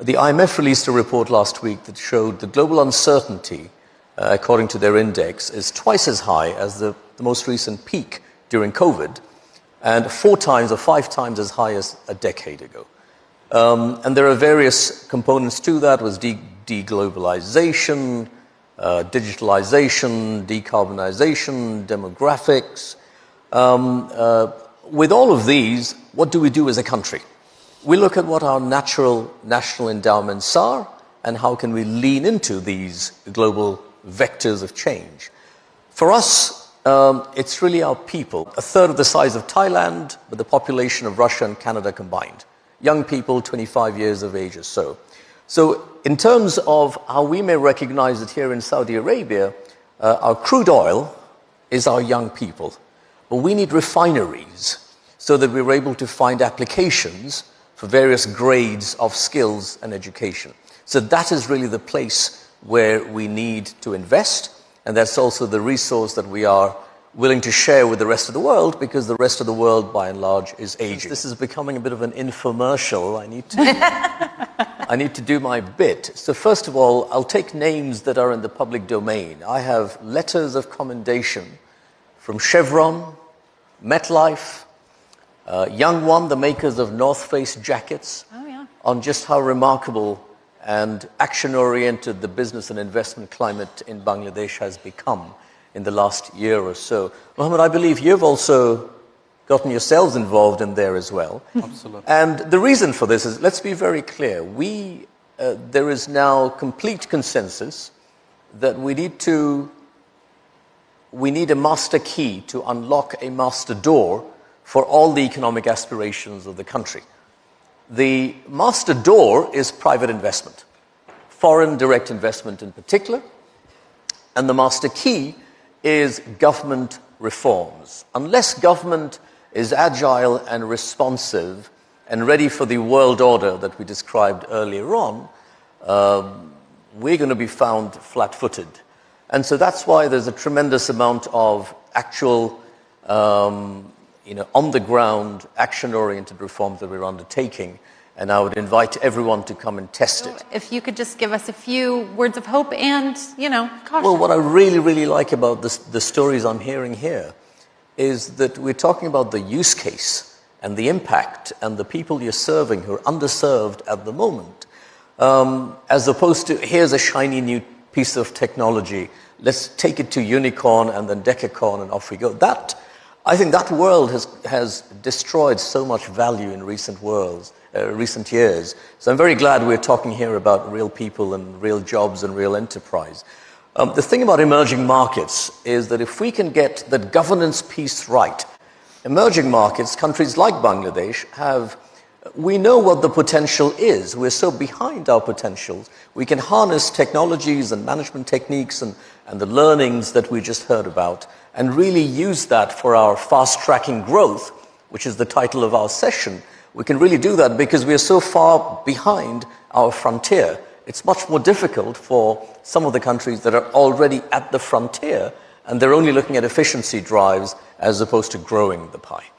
The IMF released a report last week that showed the global uncertainty, according to their index, is twice as high as the most recent peak during COVID, and 4 times or 5 times as high as a decade ago. And there are various components to that. It was deglobalization, digitalization, decarbonization, demographics. With all of these, what do we do as a country? We look at what our natural national endowments are and how can we lean into these global vectors of change. For us, it's really our people. A third of the size of Thailand, with the population of Russia and Canada combined. Young people, 25 years of age or so. So in terms of how we may recognize it here in Saudi Arabia, our crude oil is our young people. But we need refineries so that we're able to find applications for various grades of skills and education. So that is really the place where we need to invest, and that's also the resource that we are willing to share with the rest of the world, because the rest of the world, by and large, is aging. This is becoming a bit of an infomercial. I need to do my bit. So first of all, I'll take names that are in the public domain. I have letters of commendation from Chevron, MetLife, Young One, the makers of North Face jackets, on just how remarkable and action-oriented the business and investment climate in Bangladesh has become in the last year or so. Mohammed, I believe you've also gotten yourselves involved in there as well. Absolutely. And the reason for this is, let's be very clear, there is now complete consensus that we need a master key to unlock a master door for all the economic aspirations of the country. The master door is private investment, foreign direct investment in particular, and the master key is government reforms. Unless government is agile and responsive and ready for the world order that we described earlier on, we're going to be found flat-footed. And so that's why there's a tremendous amount of actual, on-the-ground, action-oriented reforms that we're undertaking. And I would invite everyone to come and test it. If you could just give us a few words of hope and, caution. Well, what I really, really like about the stories I'm hearing here is that we're talking about the use case and the impact and the people you're serving who are underserved at the moment, as opposed to, here's a shiny new piece of technology, let's take it to unicorn and then decacorn and off we go. I think that world has destroyed so much value in recent years. So I'm very glad we're talking here about real people and real jobs and real enterprise. The thing about emerging markets is that if we can get the governance piece right, emerging markets, countries like Bangladesh, we know what the potential is. We're so behind our potentials. We can harness technologies and management techniques and the learnings that we just heard about and really use that for our fast-tracking growth, which is the title of our session. We can really do that because we are so far behind our frontier. It's much more difficult for some of the countries that are already at the frontier, and they're only looking at efficiency drives as opposed to growing the pie.